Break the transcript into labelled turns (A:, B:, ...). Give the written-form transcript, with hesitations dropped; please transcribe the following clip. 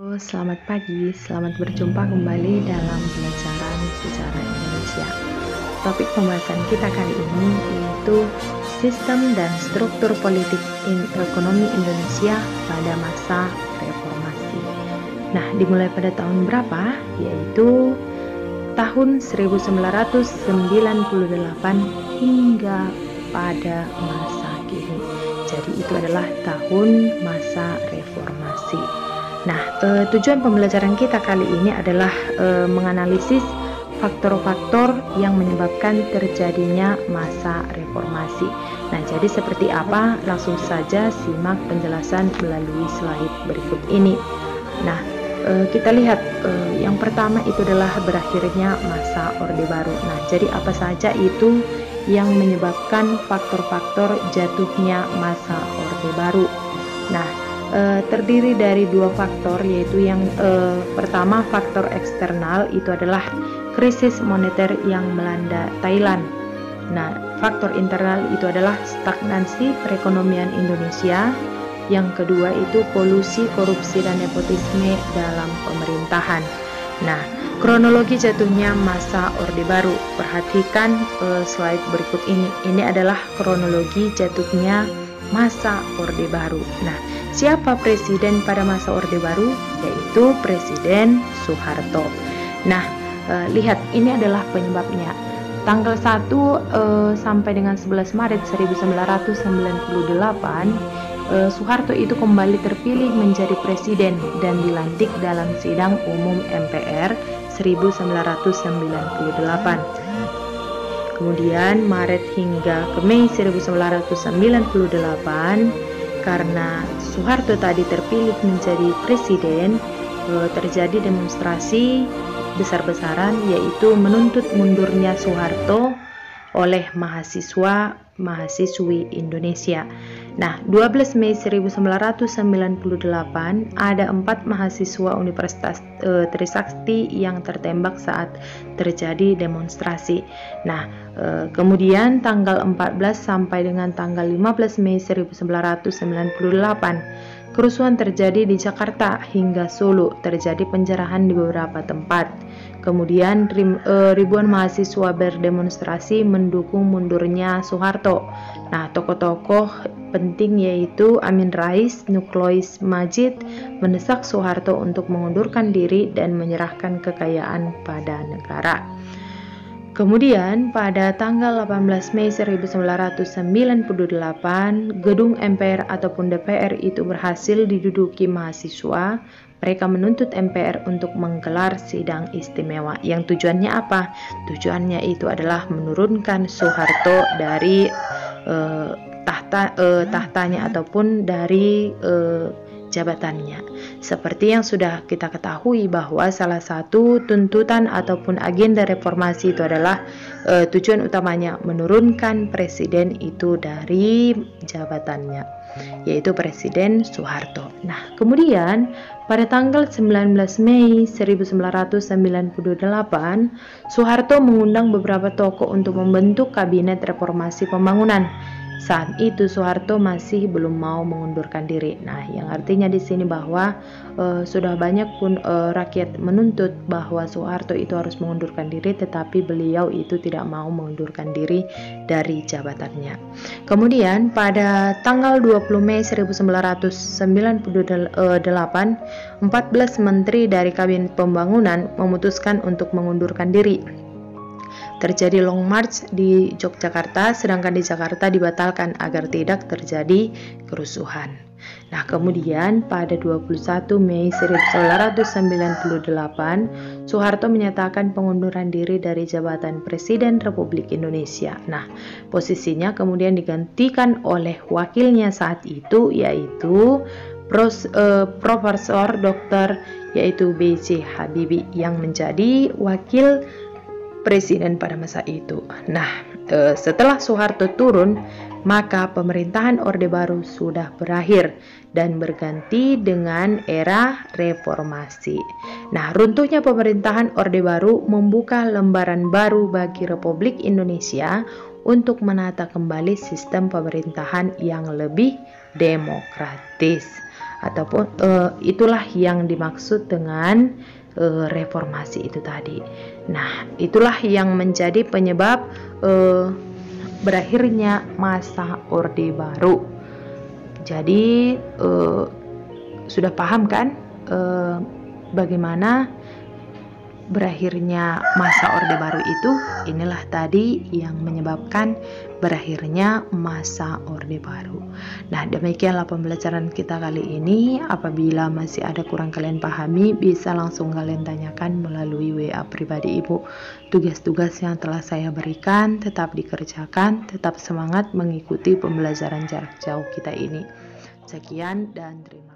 A: Selamat pagi, selamat berjumpa kembali dalam pelajaran sejarah Indonesia. Topik pembahasan kita kali ini yaitu sistem dan struktur politik ekonomi Indonesia pada masa reformasi. Nah, dimulai pada tahun berapa? Yaitu tahun 1998 hingga pada masa kini. Jadi itu adalah tahun masa reformasi. Nah, tujuan pembelajaran kita kali ini adalah menganalisis faktor-faktor yang menyebabkan terjadinya masa reformasi. Nah, jadi seperti apa? Langsung saja simak penjelasan melalui slide berikut ini. Nah, kita lihat yang pertama itu adalah berakhirnya masa Orde Baru. Nah, jadi apa saja itu yang menyebabkan faktor-faktor jatuhnya masa Orde Baru? Nah, terdiri dari dua faktor, yaitu yang pertama faktor eksternal itu adalah krisis moneter yang melanda Thailand. Nah, faktor internal itu adalah stagnansi perekonomian Indonesia. Yang kedua itu polusi, korupsi, dan nepotisme dalam pemerintahan. Nah, kronologi jatuhnya masa Orde Baru. Perhatikan slide berikut ini. Ini adalah kronologi jatuhnya masa Orde Baru. Nah, siapa presiden pada masa Orde Baru? Yaitu Presiden Soeharto. Nah, lihat ini adalah penyebabnya. Tanggal 1 sampai dengan 11 Maret 1998, Soeharto itu kembali terpilih menjadi presiden dan dilantik dalam sidang umum MPR 1998. Kemudian Maret hingga ke Mei 1998, karena Soeharto tadi terpilih menjadi presiden, terjadi demonstrasi besar-besaran, yaitu menuntut mundurnya Soeharto oleh mahasiswa-mahasiswi Indonesia. Nah, 12 Mei 1998 ada 4 mahasiswa Universitas Trisakti yang tertembak saat terjadi demonstrasi. Nah, kemudian tanggal 14 sampai dengan tanggal 15 Mei 1998 kerusuhan terjadi di Jakarta hingga Solo, terjadi penjarahan di beberapa tempat. Kemudian ribuan mahasiswa berdemonstrasi mendukung mundurnya Soeharto. Nah, tokoh-tokoh penting yaitu Amin Rais, Nuklois Majid mendesak Soeharto untuk mengundurkan diri dan menyerahkan kekayaan pada negara. Kemudian pada tanggal 18 Mei 1998, gedung MPR ataupun DPR itu berhasil diduduki mahasiswa. Mereka menuntut MPR untuk menggelar sidang istimewa. Yang tujuannya apa? Tujuannya itu adalah menurunkan Soeharto dari tahtanya ataupun dari jabatannya. Seperti yang sudah kita ketahui bahwa salah satu tuntutan ataupun agenda reformasi itu adalah tujuan utamanya menurunkan presiden itu dari jabatannya, yaitu Presiden Soeharto. Nah, kemudian pada tanggal 19 Mei 1998, Soeharto mengundang beberapa tokoh untuk membentuk Kabinet Reformasi Pembangunan. Saat itu Soeharto masih belum mau mengundurkan diri. Nah, yang artinya di sini bahwa sudah banyak pun rakyat menuntut bahwa Soeharto itu harus mengundurkan diri, tetapi beliau itu tidak mau mengundurkan diri dari jabatannya. Kemudian pada tanggal 20 Mei 1998, 14 menteri dari Kabinet Pembangunan memutuskan untuk mengundurkan diri. Terjadi long march di Yogyakarta, sedangkan di Jakarta dibatalkan agar tidak terjadi kerusuhan. Nah, kemudian pada 21 Mei 1998, Soeharto menyatakan pengunduran diri dari jabatan Presiden Republik Indonesia. Nah, posisinya kemudian digantikan oleh wakilnya saat itu, yaitu Profesor Dr. yaitu B.J. Habibie yang menjadi wakil presiden pada masa itu. Nah, setelah Soeharto turun, maka pemerintahan Orde Baru sudah berakhir dan berganti dengan era reformasi. Nah, runtuhnya pemerintahan Orde Baru membuka lembaran baru bagi Republik Indonesia untuk menata kembali sistem pemerintahan yang lebih demokratis. Ataupun itulah yang dimaksud dengan reformasi itu tadi. Nah, itulah yang menjadi penyebab berakhirnya masa Orde Baru. Jadi sudah paham kan bagaimana berakhirnya masa Orde Baru itu? Inilah tadi yang menyebabkan berakhirnya masa Orde Baru. Nah, demikianlah pembelajaran kita kali ini. Apabila masih ada kurang kalian pahami, bisa langsung kalian tanyakan melalui WA pribadi Ibu. Tugas-tugas yang telah saya berikan tetap dikerjakan, tetap semangat mengikuti pembelajaran jarak jauh kita ini. Sekian dan terima kasih.